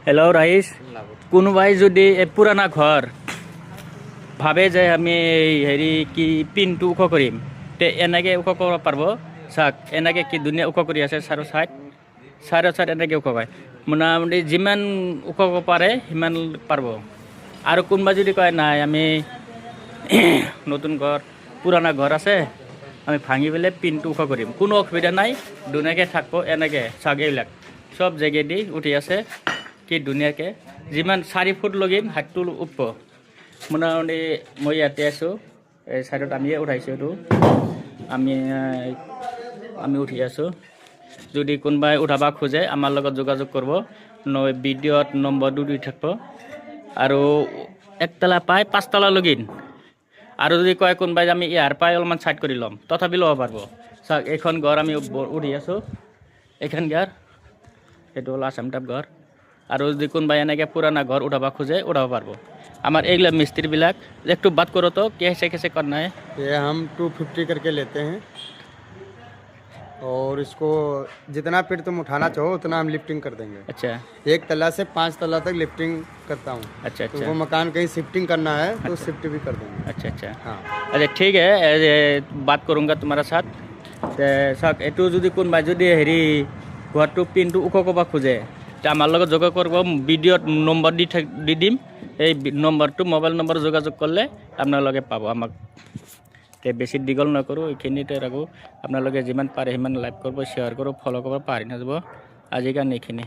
Hello' ৰাইজ, কোনোবাই যদি পুৰণা ঘৰ ভাবে যে আমি হেৰি কি পিনটো ওখ কৰিম, তে এনেকৈ ওখ কৰিব পাৰিব। চাওক এনেকৈ কি ধুনীয়া ওখ কৰি আছে, চাইড এনেকৈ ওখ হয়। মোটামুটি যিমান ওখ কৰিব পাৰে সিমান পাৰিব। আৰু কোনোবা যদি কয় নাই আমি নতুন ঘৰ পুৰণা ঘৰ আছে, আমি ভাঙি পেলাই পিনটো ওখ কৰিম, কোনো অসুবিধা নাই, ধুনীয়াকৈ থাকিব। এনেকৈ চাওক এইবিলাক চব জেগেদি উঠি আছে, কি ধুনীয়াকৈ যিমান 4 ফুট লগাম হাতটো উঠব। মোটামুটি মই ইয়াতে আছোঁ, এই চাইডত আমিয়ে উঠাইছোঁ এইটো, আমি উঠি আছোঁ। যদি কোনোবাই উঠাব খোজে আমাৰ লগত যোগাযোগ কৰিব, ভিডিঅ'ত নম্বৰটো দি থাকিব। আৰু 1 তলা পাই 5 তলা লগিন। আৰু যদি কয় কোনোবাই আমি ইয়াৰ পৰাই অলপমান ছাইড কৰি ল'ম, তথাপি ল'ব পাৰিব। চাওক এইখন ঘৰ আমি উঠি আছোঁ, এইখন ঘৰ, এইটো হ'ল আসাম টাইপ ঘৰ। আৰু যদি কোনোবাই এনেকৈ পুৰণা ঘৰ উঠাব খোজে উঠাব পাৰিব। আমাৰ এইগিলা মিস্ত্ৰীবিলাক একটু বাত কৰো তো कैसे करना है। ये हम 250 करके लेते हैं और इसको जितना फीट तुम उठाना चाहो उतना हम लिफ्टिंग कर देंगे। अच्छा 1 तला से 5 तला तक लिफ्टिंग करता हूँ। अच्छा अच्छा तुमको मकान कहीं शिफ्टिंग करना है तो शिफ्ट भी कर देंगे। अच्छा अच्छा हाँ अच्छा ठीक है, बात करूँगा तुम्हारा साथ। চাওক এইটো যদি কোনোবাই যদি হেৰি ঘৰটো পিনটো ওখ কৰিব খোজে, তে আমাৰ লগত যোগাযোগ কৰিব। ভিডিঅ'ত নম্বৰ দি দিম, এই নম্বৰটো মোবাইল নম্বৰ যোগাযোগ কৰিলে আপোনালোকে পাব আমাক। বেছি দীঘল নকৰোঁ, এইখিনিতে ৰাখোঁ। আপোনালোকে যিমান পাৰে সিমান লাইক কৰিব, শ্বেয়াৰ কৰিব, ফ'ল' কৰিব পাহৰি নাযাব। আজিৰ কাৰণে এইখিনি।